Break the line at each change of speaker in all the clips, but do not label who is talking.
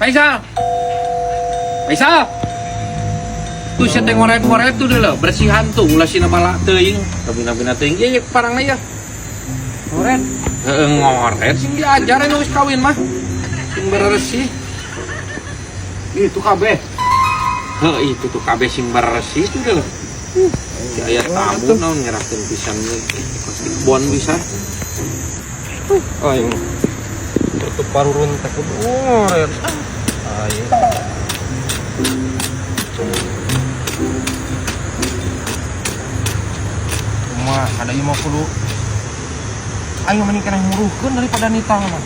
Faisal. Tuh saya ngoret-ngoret tuh dulu bersihan tuh ulah sina bala teuing. Kabina-bina teuing ieu parangna ya. Ngoret. Ngoret sing diajaran wis kawin mah. Sing beresih. Itu kabeh. Itu tuh kabeh sing beresih itu dulu. Si aya tamu naon nyerahkeun pisan plastik bon bisa. Ayo. Tutup parurun takut ngoret. Ayo. Mah ada yang mau kudu ayo mending kena muruhkeun daripada nitang mah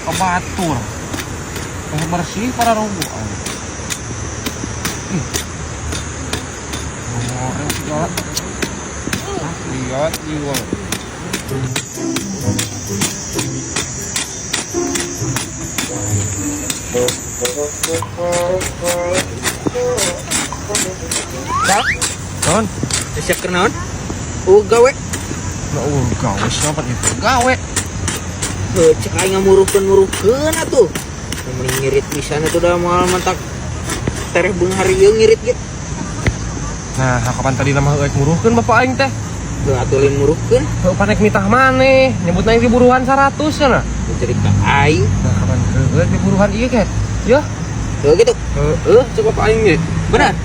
kebatur yang bersih para rogo lihat juga non siap kenaon? Gawe. Gawe siapa itu? Gawe. Cek aing ngamurukeun atuh. Mending ngirit pisan atuh da moal mentak tereh beung hari ieu ngirit ge. Nah, kapan tadi nama euek muruhkeun bapak aing teh? Teu atuh lin muruhkeun. Heuh panek mitah maneh, nyebutna di buruhan 100 cenah. Cerita aing. Nah, kapan euek di buruhan ieu ke? Ya. Heuh gitu. Coba bapak aing ge. Benar.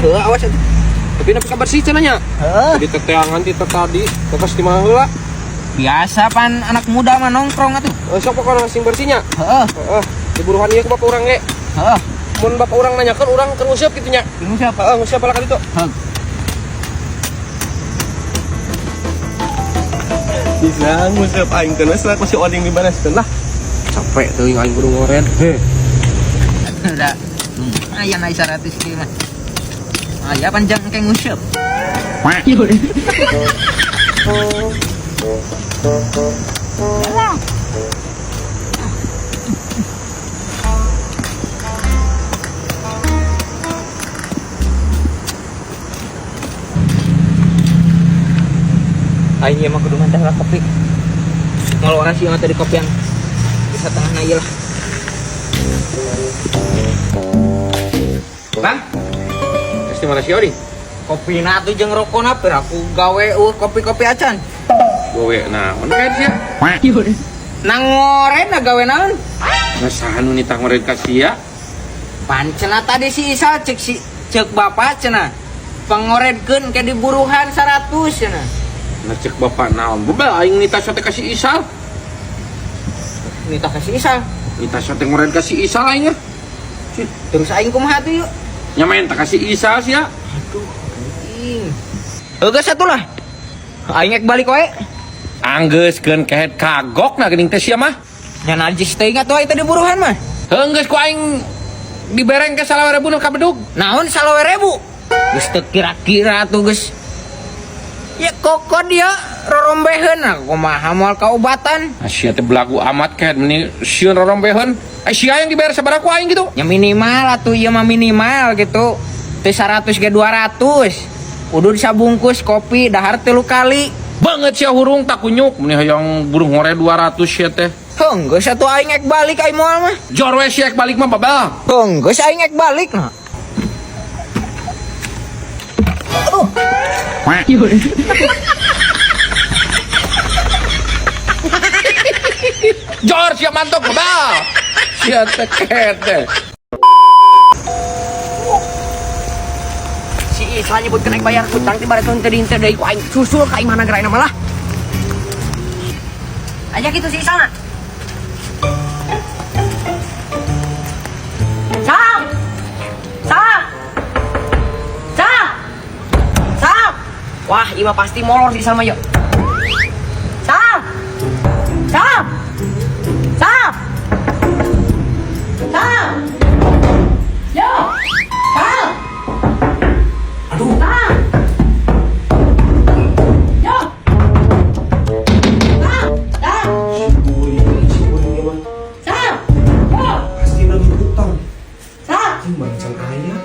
Heuh awas atuh. Tapi kabar sih cenanya. Jadi teteangan kita tadi, tetes di mana heula? Biasa pan anak muda mah nongkrong atuh. Siapa kalau sing bersihnya? Di buruhan ieu ke bapak urang ge. Mun bapak urang nanyakeun urang keur nguseup kitu nya. Nguseup? Nguseup bala ka ditu. Bisa nguseup aing teh masih oding dibareskeun lah. Capek teuing aing kudu ngoren. Udah. Aya na 100 kieu mah. Ya panjang kayak ngusep. Aing emang kudu mantah lah kopi. Kalau orang sih tadi kopi yang bisa tengah na ieu lah. Bang? Di mana sih ori? Kopi na tuh jeung rokona per aku gawe kopi-kopi acan. Gawe naon kae sia? Nang ngoren na gawe naon? Nasahan nu nitah ngoren ka sia? Pancena tadi si Isa cek bapak cenah. Pangoredkeun ke di buruhan 100 cenah. Nah cek bapak naon? Bebel aing nitah sote ka si Isa. Nitah ka si Isa. Nitah sote ngoren ka si Isa lainnya. Terus aing kumaha tuh yuk? Nyamain tak kasih Isa sih ya. Aduh, anjing. Geus atuh lah. Aing ek balik wae. Anggeuskeun kehet kagok na geuning teh sia mah. Nya najis teuing atuh aing teh di buruhan mah. Heuh geus ku aing dibereng ke 20.000 ka bedug. Naon 20.000? Geus teu kira-kira atuh geus. Ya kokon dia rorombeheun nah kumaha moal kaobatan. Sia teh belagu amat kehet meni sieun rorombeheun. Sia yang dibayar sabaraha ku aing gitu. Ya minimal atuh ieu mah minimal gitu. Teu 100 ge 200. Kudu disabungkus kopi dahar 3 kali. Banget sia hurung tak kunyuk meni hayang burung ngore 200 sia teh. Heuh geus atuh aing ek balik aing moal mah. Jor we sia ek balik mah babal. Heuh geus aing ek balik nah. Aduh. Jor siap mantok babal. Sia teh kete. Si Isa nyebut kena bayar hutang ti bareton teh diinter deui ku aing susul ka imana geraina malah. Aja gitu si Isa na. Sam. Wah, ieu pasti molor si sama yuk. Sam. Yo. Sam. Aduh. Sam. Yo. Sam. Sam. Yo. Pasti lagi hutang. Sam. Macam ayah.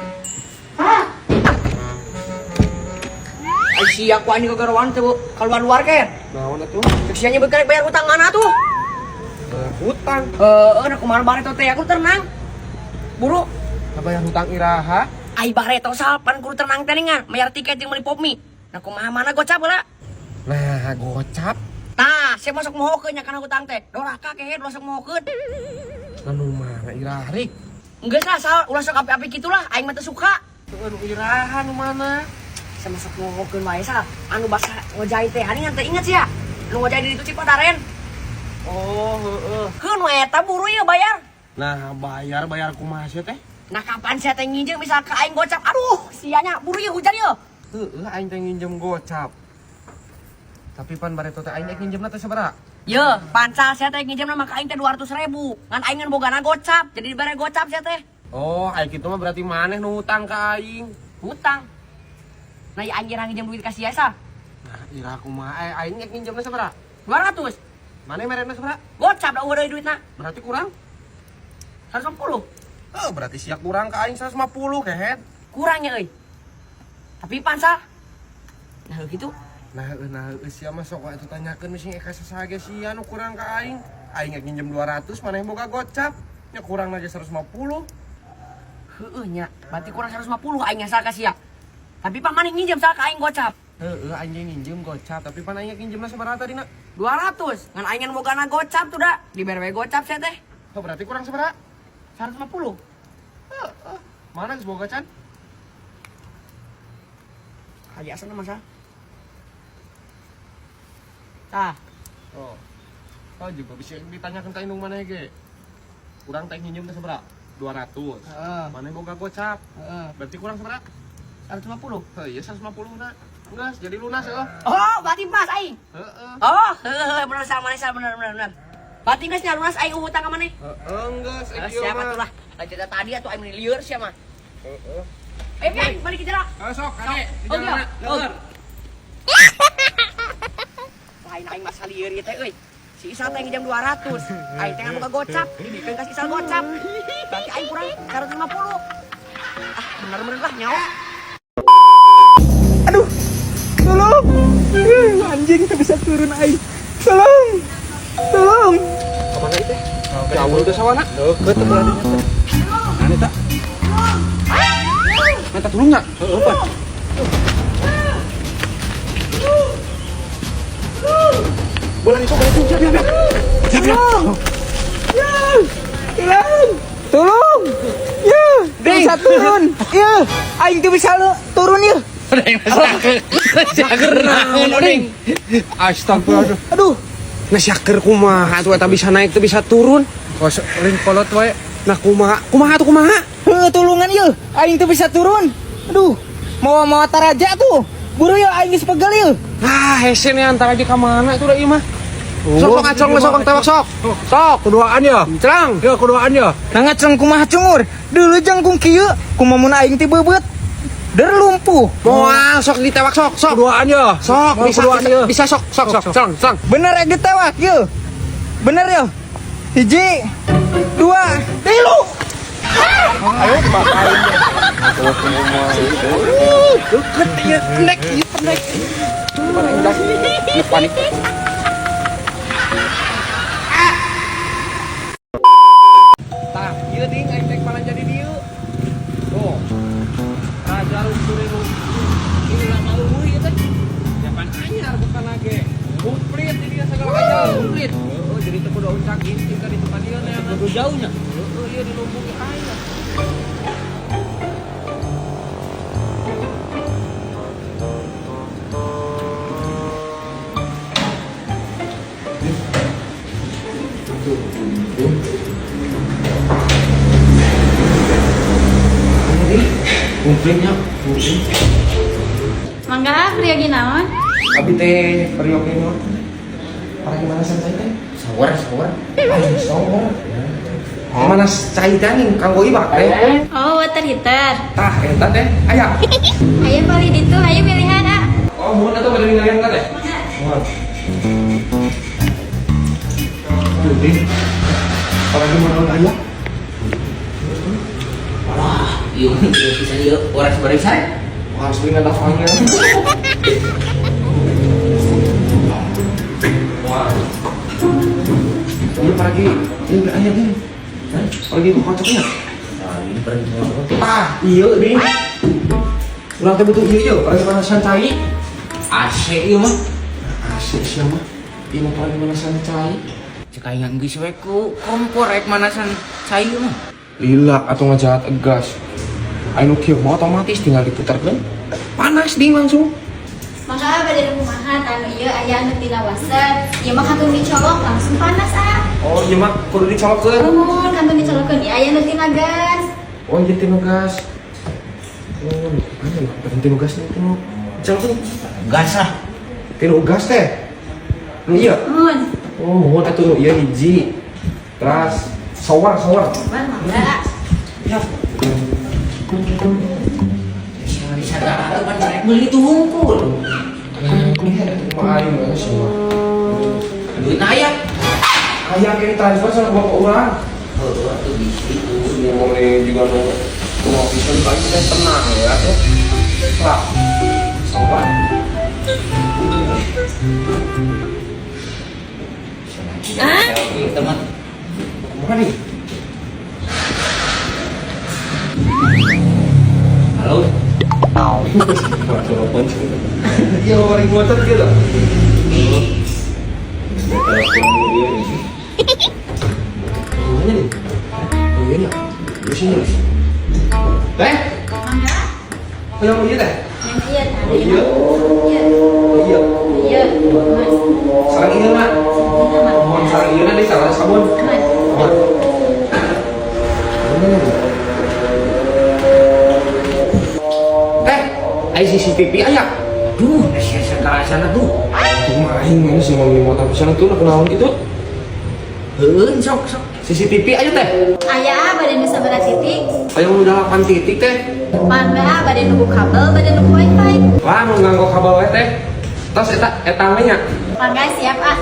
Si aku ani kagarawan teh keluar ke. Naon atuh? Cek sia nyebut bayar hutang mana tuh? Hutang
hutang.
Nak kumaha bareto teh aku tenang. Buru.
Bayar hutang iraha.
Ai bareto salpan kudu tenang teh ningan, bayar tiket jeung beli pop mie. Nak kumaha mana gocap heula.
Nah, gocap.
Tah, saya masuk mohokeun nya kana hutang teh. Doraka kehe masuk mohokeun.
Anu mana iraha rik?
Enggak lah, sal, ulah sok api-api gitulah, aing mah teu suka.
Anu iraha nu mana?
Saya masuk mohokeun wae sal. Anu basa ngojahit teh, ani teh inget sih ya. Nu ngojahit di ditu Cipataren.
Oh, heeh.
Keun we eta buru ieu bayar.
Nah, bayar kumaha sia teh?
Nah kapan saya teh nginjem misal ke aing gocap. Aduh, sianya buru ieu hujan ieu.
Heeh, aing teh nginjem gocap. Tapi pan bareto teh aing nginjemna teh sabaraha?
Ye, pancal saya teh nginjemna mah ka aing teh 200.000. Ngan aing ngan bogana gocap, jadi dibere gocap saya teh.
Oh, aing kitu mah berarti maneh nu hutang ka aing.
Hutang. Nah, ya aing kira nginjem duit ka sia sa.
Nah, ira kumaha aing nginjemna sabaraha?
200.
Maneh merena sabaraha?
Gocap da eueuh deui duitna.
Berarti kurang?
150.
Oh, berarti sia kurang ka aing 150 kehet.
Kurangnya euy. Tapi pancal. Nah, gitu.
Nah, sia mah sok wae tanyakeun misi eka sasage sia nu kurang ka aing. Aing nginjem 200, maneh boga gocap. Nya kurang aja 150.
Heueuh nya, berarti kurang 150 aing nyasal ka sia. Tapi pan maneh nginjem sal ka aing gocap.
Heeh, aing nginjem gocap, tapi pan aing nginjemna sabaraha tadina?
200. Ngan aing ngan bogana gocap tuh da. Dibere we gocap sia teh.
Oh, berarti kurang sabaraha?
150.
Mana geus boga can?
Aya asana masa. Tah.
Oh. Oh, juga bisa ditanyakan ka indung maneh ge. Kurang teh nginjem teh sabaraha? 200.
Heeh.
Maneh boga gocap.
Heeh.
Berarti kurang sabaraha?
150.
Heuh, iya 150 na. Geus jadi lunas ya.
Oh, berarti pas aing.
Heeh.
Oh, heueuh bener sama maneh sal bener. Berarti geus nya lunas aing utang ka maneh.
Heeh, geus
Siapa tuh lah. Cerita tadi atuh aing lieur sia mah.
Heeh.
Pian, balik ke jalan.
Sok, kade.
Oh, iya. Lain aing masa lieur ieu teh euy. Si Isal teh nginjem 200. Aing teh boga gocap. Dibikeun ka si Isal gocap. Berarti aing kurang 150. Ah, bener-bener lah nyawa.
Aduh, tolong, anjing tak bisa turun aing, tolong.
Kemana itu? Jauh ke sawana. Deket tuh berarti. Ane tak? Minta tolong nggak? Apa? Boleh itu, siap.
Tolong, ya, bisa turun, ya, aing tuh bisa turun ya.
Astagfirullah.
Aduh,
Ngasyaker kumaha tuh eta bisa naik tuh bisa turun. Kos ring kolot wae. Nah kumaha tuh kumaha?
tolongan ya, aing tuh bisa turun. Aduh, mau taraja tuh, buru ya aing geus pegel ya.
Ah, hese nih antara di ka mana tuh da ieu mah. Sok ngacong tewak sok. Sok keduaan ya. Cerang. Ya keduaan ya.
Nah ngaceng kumaha cungur, deuleu jangkung kieu, kumaha mun aing teh beubet. Der lumpuh.
Moal sok ditewak sok. Keduaan ya. Sok bisa sok. Cerang.
Bener ya ditewak ya. Bener ya. 1, 2, 3.
Ayo bakain. Deket ya, pendek. Gimana udah? Ini panik. Tah, ieu ding aing teh kepala jadi dieu. Tuh. Raja lumpure lu. Ini lama luluh ieu teh. Japan anyar bukan lagi. Komplit di dia segala macam. Komplit. Oh, jadi teu kudu uncak inti ka di tempat dieu nya. Kudu jauhnya. Heeh, ieu di lumbung ke aing. Komplitnya,
Mangga priyogi naon?
abi teh perioke mah. Para gimana santai teh? Sawar. Sawar. Mana cai teh nih kanggo ibak teh?
Oh, water heater.
Tah, eta teh aya.
Ayo beli ditu, ayo pilihan ah.
Oh, mun atuh bade ningalian ka teh? Moal. Jadi, para gimana aya?
Yuk, bisa yuk, orang sebarisan.
Harus beli ada fangnya. Wah. pergi. Ini ayah ini. Pergi ke kocoknya.
Ini pergi sama
Ah, iya nih. Urang teh betul iya pergi manasan cai.
AC ieu mah.
Asik sih mah. Ini pergi manasan cai.
Cek aing geus we ku kompor rek manasan cai mah.
Lila atau ngejahat gas. Anu kieu mau otomatis tinggal diputarkeun. Panas ding langsung.
Maka bade kumaha anu ieu aya anu tina waser. Ieu mah kantun dicolok langsung panas ah.
Oh, iya mah kudu dicolokkeun.
Mun kantun dicolokkeun ieu aya anu tina gas.
Oh, jadi tinu gas. Oh, anu tinu gas tinu. Colokkeun.
Gas lah.
Tinu gas teh. Nu iya.
Mun.
Oh, mohon atuh nu ieu hiji. Terus shower.
Bang mangga.
Ya.
Di sagala teh pan rek meuli tuh hungkul.
Mah aing mah sih mah.
Duit aya.
Aya ke transfer sama bapak urang.
Heuh atuh bisi tuh.
Ngomongin juga mau bisa lagi teh tenang ya. Lah. Shower.
Teman.
Bukan nih.
Halo.
Wah, telepon. Iya, orang motor gitu. Mana nih? Oh iya nih. Di sini. Teh?
Mangga.
Yang iya teh?
Yang ieu
Oh iya.
Iya.
Oh iya.
Iya. Mas.
Sarang iya nak. Mohon sarang iya nanti sarang sabun.
Mas.
Mohon. Mana nih? CCTV aja.
Duh, sia segala sana tuh.
Main mana sih mau motor kesana tuh kenalan itu?
Heuh, sok.
CCTV aja teh.
Aya bade nu sabaraha titik.
Ayo udah 8 titik teh.
Mangga bade nu kabel, bade nu wifi.
Wah, mau nganggo kabel we teh. Tos eta we nya.
Mangga siap ah.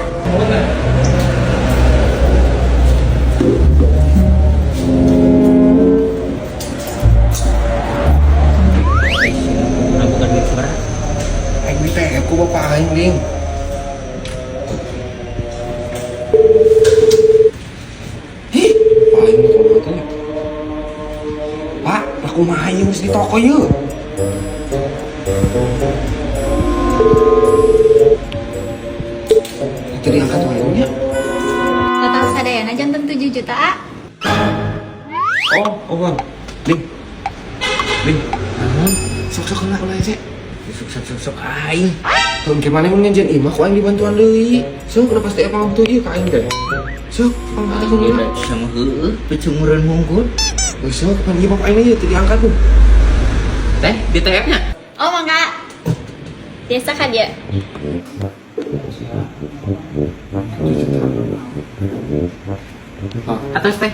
Bukan duit seberapa.
Aing teh aku bapak aing ding. Hih, bapak aing motor motornya. Pak, aku mah aing geus di toko yeuh. Itu diangkat wae nya.
Total sadayana janten 7 juta ah.
Oh, Bang. Ding. Sok kena ulah aja.
Sok aing.
Tuh gimana mun ngejen imah ku aing dibantuan deui. Sok udah pasti apa tuh ieu ka aing teh. Sok, pangkat ku ieu.
Sama heueuh, pecumuran hungkul.
Sok pan ieu bapak aing ieu teu diangkat tuh.
Teh, di TF-nya.
Oh mangga. Biasa kan dia.
Atas teh.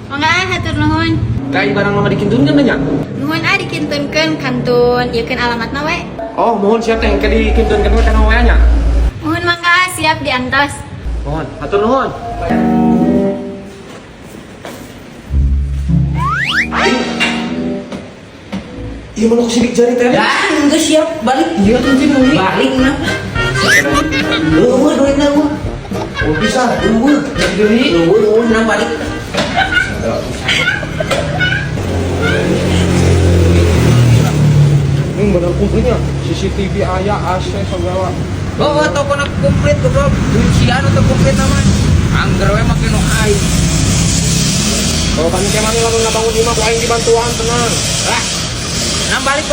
Mangga hatur nuhun.
Kayak barang lama dikintunkeun nya.
Nuhun ah dikintunkeun kantun ieukeun alamatna we.
Oh, mohon siap teh ke dikintunkeun we kana we nya.
Nuhun mangga siap diantos.
Mohon, hatur nuhun. Iya mana sidik jari teh?
Ya, enggak siap balik.
Iya tuh sih deui.
Balik nah. Duitna gua.
Oh bisa, eueuh. Deui.
Nah balik.
Ini bener kumplinya. CCTV aya, AC segala.
Oh, toko nak komplit tuh, bro. Kuncian untuk komplit nama. Angger we make nu aing.
Kalau kami kemana lalu ngabangun imah, ku aing dibantuan tenang.
Nah balik.